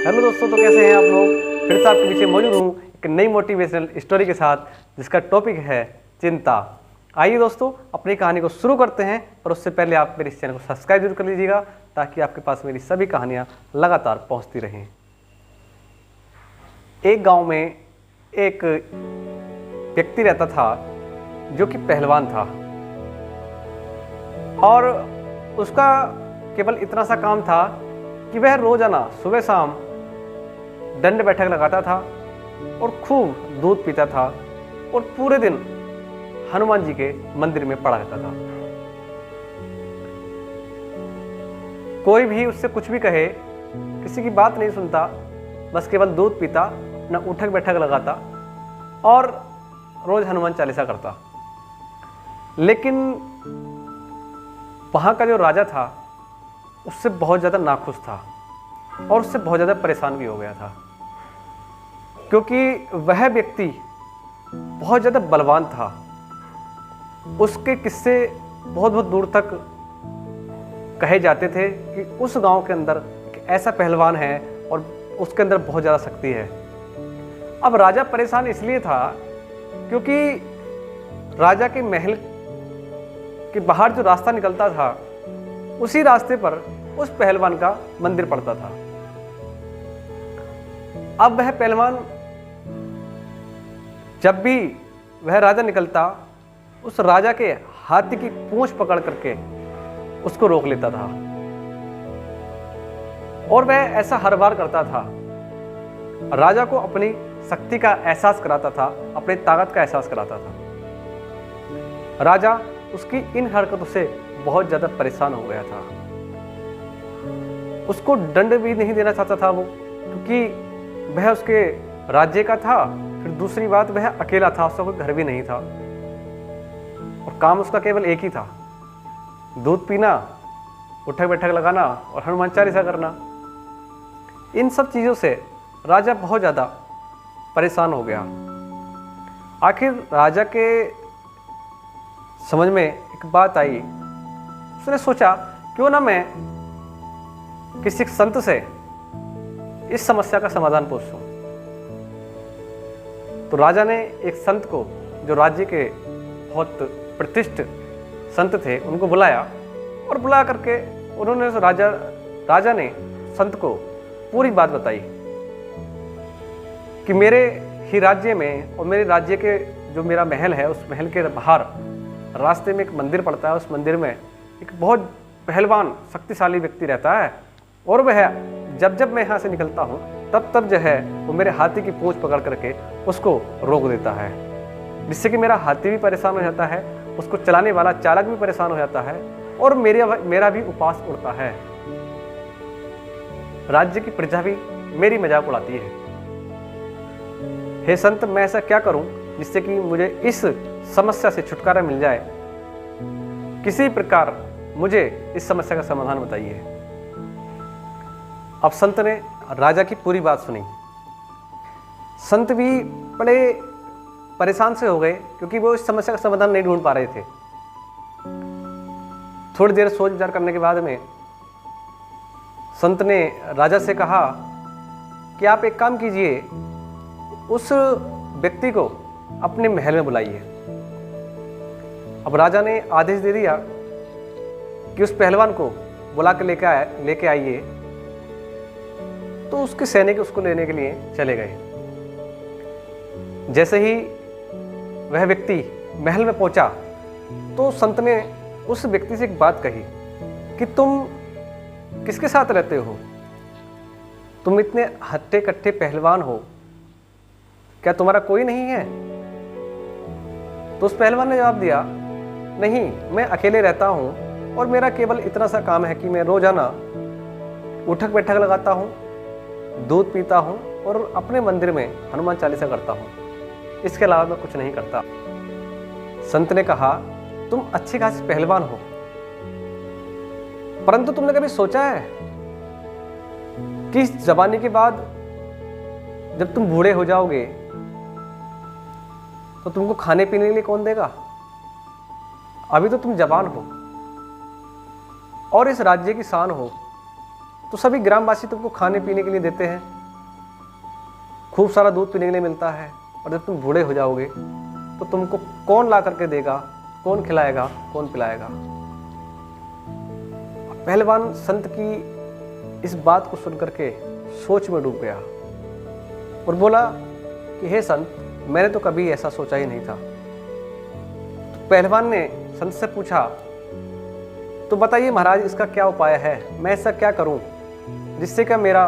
Hello दोस्तों, तो कैसे हैं आप लोग। फिर से आपके पीछे मौजूद हूँ एक नई मोटिवेशनल स्टोरी के साथ, जिसका टॉपिक है चिंता। आइए दोस्तों, अपनी कहानी को शुरू करते हैं, पर उससे पहले आप मेरे इस चैनल को सब्सक्राइब जरूर कर लीजिएगा, ताकि आपके पास मेरी सभी कहानियाँ लगातार पहुँचती रहें। एक गाँव में एक व्यक्ति रहता था जो कि पहलवान था, और उसका केवल इतना सा काम था कि वह रोजाना सुबह शाम दंड बैठक लगाता था और खूब दूध पीता था और पूरे दिन हनुमान जी के मंदिर में पड़ा रहता था। कोई भी उससे कुछ भी कहे, किसी की बात नहीं सुनता, बस केवल दूध पीता, न उठक बैठक लगाता और रोज हनुमान चालीसा करता। लेकिन वहां का जो राजा था उससे बहुत ज़्यादा नाखुश था और उससे बहुत ज़्यादा परेशान भी हो गया था, क्योंकि वह व्यक्ति बहुत ज़्यादा बलवान था। उसके किस्से बहुत बहुत दूर तक कहे जाते थे कि उस गांव के अंदर एक ऐसा पहलवान है और उसके अंदर बहुत ज़्यादा शक्ति है। अब राजा परेशान इसलिए था क्योंकि राजा के महल के बाहर जो रास्ता निकलता था, उसी रास्ते पर उस पहलवान का मंदिर पड़ता था। अब वह पहलवान जब भी वह राजा निकलता, उस राजा के हाथी की पूंछ पकड़ करके उसको रोक लेता था, और वह ऐसा हर बार करता था। राजा को अपनी शक्ति का एहसास कराता था, अपनी ताकत का एहसास कराता था। राजा उसकी इन हरकतों से बहुत ज्यादा परेशान हो गया था। उसको दंड भी नहीं देना चाहता था वो, क्योंकि वह उसके राज्य का था। फिर दूसरी बात, वह अकेला था, उसका कोई घर भी नहीं था और काम उसका केवल एक ही था, दूध पीना, उठक बैठक लगाना और हनुमान चालीसा करना। इन सब चीजों से राजा बहुत ज्यादा परेशान हो गया। आखिर राजा के समझ में एक बात आई। उसने सोचा, क्यों ना मैं किसी संत से इस समस्या का समाधान पूछूं। तो राजा ने एक संत को, जो राज्य के बहुत प्रतिष्ठित संत थे, उनको बुलाया, और बुला करके उन्होंने राजा ने संत को पूरी बात बताई कि मेरे ही राज्य में और मेरे राज्य के जो मेरा महल है, उस महल के बाहर रास्ते में एक मंदिर पड़ता है। उस मंदिर में एक बहुत पहलवान शक्तिशाली व्यक्ति रहता है, और वह जब मैं यहाँ से निकलता हूँ तब जो है वो मेरे हाथी की पूंछ पकड़ करके उसको रोक देता है, जिससे कि मेरा हाथी भी परेशान हो जाता है, उसको चलाने वाला चालक भी परेशान हो जाता है, और मेरा भी उपवास उड़ता है। राज्य की प्रजा भी मेरी मजाक उड़ाती है। हे संत, मैं ऐसा क्या करूं जिससे कि मुझे इस समस्या से छुटकारा मिल जाए। किसी प्रकार मुझे इस समस्या का समाधान बताइए। अब संत ने राजा की पूरी बात सुनी। संत भी बड़े परेशान से हो गए, क्योंकि वो इस समस्या का समाधान नहीं ढूंढ पा रहे थे। थोड़ी देर सोच विचार करने के बाद में संत ने राजा से कहा कि आप एक काम कीजिए, उस व्यक्ति को अपने महल में बुलाइए। अब राजा ने आदेश दे दिया कि उस पहलवान को बुला के लेके आइए। तो उसके सैनिक उसको लेने के लिए चले गए। जैसे ही वह व्यक्ति महल में पहुंचा, तो संत ने उस व्यक्ति से एक बात कही कि तुम किसके साथ रहते हो? तुम इतने हट्टे कट्टे पहलवान हो, क्या तुम्हारा कोई नहीं है? तो उस पहलवान ने जवाब दिया, नहीं, मैं अकेले रहता हूं और मेरा केवल इतना सा काम है कि मैं रोजाना उठक बैठक लगाता हूं, दूध पीता हूं और अपने मंदिर में हनुमान चालीसा करता हूं। इसके अलावा मैं कुछ नहीं करता। संत ने कहा, तुम अच्छे खासे पहलवान हो, परंतु तुमने कभी सोचा है कि इस जवानी के बाद जब तुम बूढ़े हो जाओगे तो तुमको खाने पीने के लिए कौन देगा? अभी तो तुम जवान हो और इस राज्य की शान हो, तो सभी ग्रामवासी तुमको खाने पीने के लिए देते हैं, खूब सारा दूध पीने के लिए मिलता है, और जब तुम बूढ़े हो जाओगे तो तुमको कौन ला करके देगा, कौन खिलाएगा, कौन पिलाएगा। पहलवान संत की इस बात को सुनकर के सोच में डूब गया और बोला कि हे संत, मैंने तो कभी ऐसा सोचा ही नहीं था। तो पहलवान ने संत से पूछा, तो बताइए महाराज, इसका क्या उपाय है, मैं ऐसा क्या करूं जिससे कि मेरा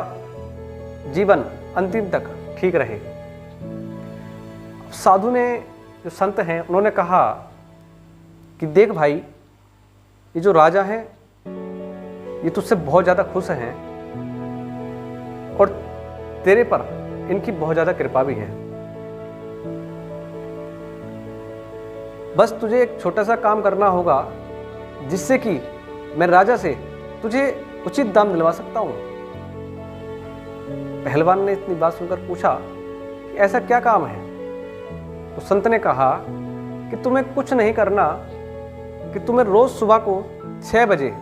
जीवन अंतिम तक ठीक रहे। साधु ने, जो संत हैं, उन्होंने कहा कि देख भाई, ये जो राजा हैं ये तुझसे बहुत ज़्यादा खुश हैं और तेरे पर इनकी बहुत ज़्यादा कृपा भी है। बस तुझे एक छोटा सा काम करना होगा जिससे कि मैं राजा से तुझे उचित दाम दिलवा सकता हूँ। पहलवान ने इतनी बात सुनकर पूछा कि ऐसा क्या काम है। तो संत ने कहा कि तुम्हें कुछ नहीं करना, कि तुम्हें रोज सुबह को 6 बजे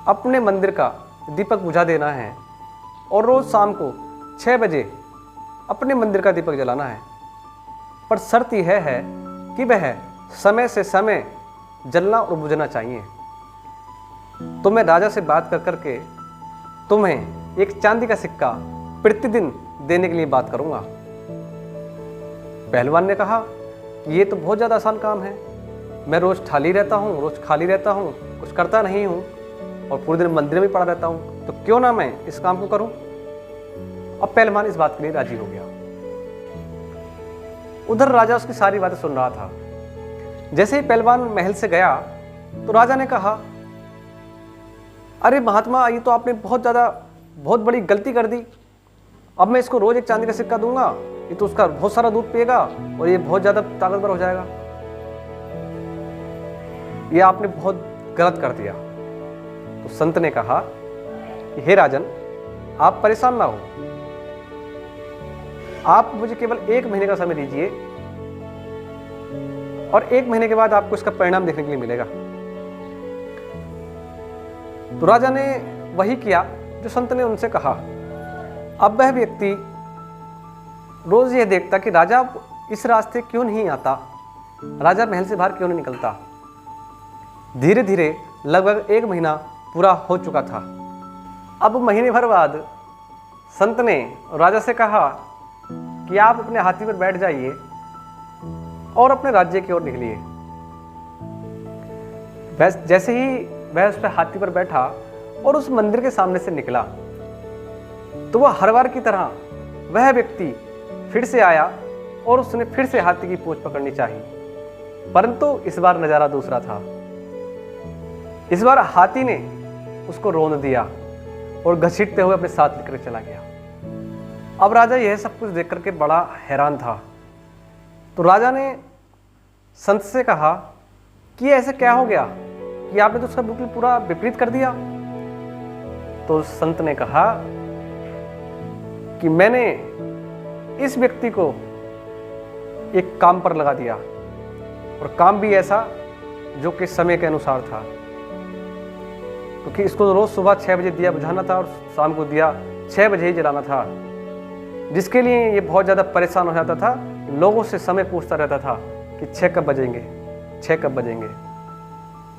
अपने मंदिर का दीपक बुझा देना है और रोज शाम को 6 बजे अपने मंदिर का दीपक जलाना है। पर शर्त यह है कि वह समय से समय जलना और बुझना चाहिए। तो मैं राजा से बात कर करके तुम्हें एक चांदी का सिक्का प्रतिदिन देने के लिए बात करूंगा। पहलवान ने कहा कि ये तो बहुत ज़्यादा आसान काम है, मैं रोज़ खाली रहता हूँ, रोज़ खाली रहता हूँ, कुछ करता नहीं हूँ और पूरे दिन मंदिर में पड़ा रहता हूँ, तो क्यों ना मैं इस काम को करूँ। अब पहलवान इस बात के लिए राजी हो गया। उधर राजा उसकी सारी बातें सुन रहा था। जैसे ही पहलवान महल से गया तो राजा ने कहा, अरे महात्मा, ये तो आपने बहुत बड़ी गलती कर दी। अब मैं इसको रोज एक चांदी का सिक्का दूंगा, ये तो उसका बहुत सारा दूध पिएगा और ये बहुत ज्यादा ताकतवर हो जाएगा। ये आपने बहुत गलत कर दिया। तो संत ने कहा कि हे राजन, आप परेशान ना हो, आप मुझे केवल 1 महीने का समय दीजिए और 1 महीने के बाद आपको इसका परिणाम देखने के लिए मिलेगा। तो राजा ने वही किया जो संत ने उनसे कहा। अब वह व्यक्ति रोज यह देखता कि राजा इस रास्ते क्यों नहीं आता, राजा महल से बाहर क्यों नहीं निकलता। धीरे धीरे लगभग 1 महीना पूरा हो चुका था। अब महीने भर बाद संत ने राजा से कहा कि आप अपने हाथी पर बैठ जाइए और अपने राज्य की ओर निकलिए। जैसे ही वह उस पर हाथी पर बैठा और उस मंदिर के सामने से निकला तो वह हर बार की तरह वह व्यक्ति फिर से आया और उसने फिर से हाथी की पूंछ पकड़नी चाहिए, परंतु इस बार नजारा दूसरा था। इस बार हाथी ने उसको रौंद दिया और घसीटते हुए अपने साथ लेकर चला गया। अब राजा यह सब कुछ देख करके बड़ा हैरान था। तो राजा ने संत से कहा कि ऐसे क्या हो गया कि आपने तो उसका बिल्कुल पूरा विपरीत कर दिया। तो संत ने कहा कि मैंने इस व्यक्ति को एक काम पर लगा दिया और काम भी ऐसा जो कि समय के अनुसार था, क्योंकि इसको रोज सुबह 6 बजे दिया बुझाना था और शाम को दिया 6 बजे ही जलाना था, जिसके लिए ये बहुत ज़्यादा परेशान हो जाता था। लोगों से समय पूछता रहता था कि 6 कब बजेंगे, 6 कब बजेंगे।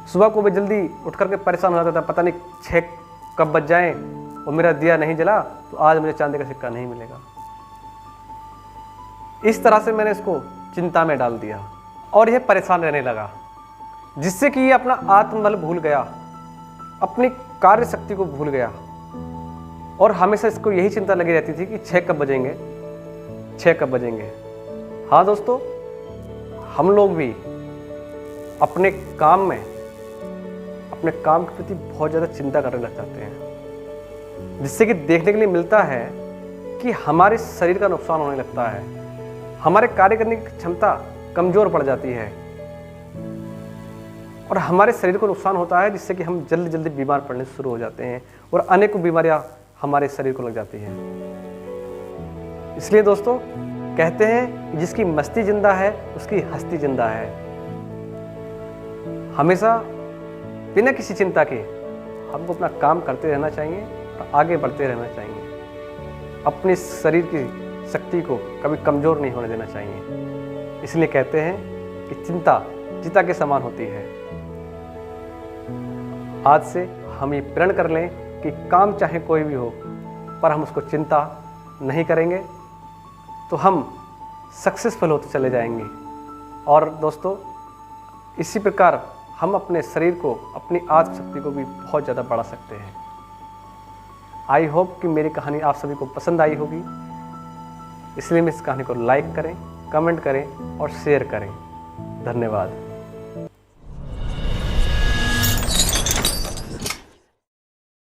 सुबह को भी जल्दी उठ करके परेशान हो जाता था, पता नहीं 6 कब बज जाएं और मेरा दिया नहीं जला तो आज मुझे चांदी का सिक्का नहीं मिलेगा। इस तरह से मैंने इसको चिंता में डाल दिया और यह परेशान रहने लगा, जिससे कि ये अपना आत्मबल भूल गया, अपनी कार्य शक्ति को भूल गया और हमेशा इसको यही चिंता लगी रहती थी कि 6 कब बजेंगे, 6 कब बजेंगे। हाँ दोस्तों, हम लोग भी अपने काम के प्रति बहुत ज़्यादा चिंता करने लग जाते हैं, जिससे कि देखने के लिए मिलता है कि हमारे शरीर का नुकसान होने लगता है, हमारे कार्य करने की क्षमता कमज़ोर पड़ जाती है और हमारे शरीर को नुकसान होता है, जिससे कि हम जल्दी जल्दी बीमार पड़ने शुरू हो जाते हैं और अनेकों बीमारियां हमारे शरीर को लग जाती हैं। इसलिए दोस्तों कहते हैं, जिसकी मस्ती जिंदा है उसकी हस्ती जिंदा है। हमेशा बिना किसी चिंता के हमको अपना काम करते रहना चाहिए और आगे बढ़ते रहना चाहिए। अपने शरीर की शक्ति को कभी कमज़ोर नहीं होने देना चाहिए। इसलिए कहते हैं कि चिंता चिता के समान होती है। आज से हम ये प्रण कर लें कि काम चाहे कोई भी हो, पर हम उसको चिंता नहीं करेंगे तो हम सक्सेसफुल होते चले जाएंगे। और दोस्तों, इसी प्रकार हम अपने शरीर को, अपनी आत्मशक्ति को भी बहुत ज़्यादा बढ़ा सकते हैं। आई होप कि मेरी कहानी आप सभी को पसंद आई होगी, इसलिए मैं इस कहानी को लाइक करें, कमेंट करें और शेयर करें। धन्यवाद।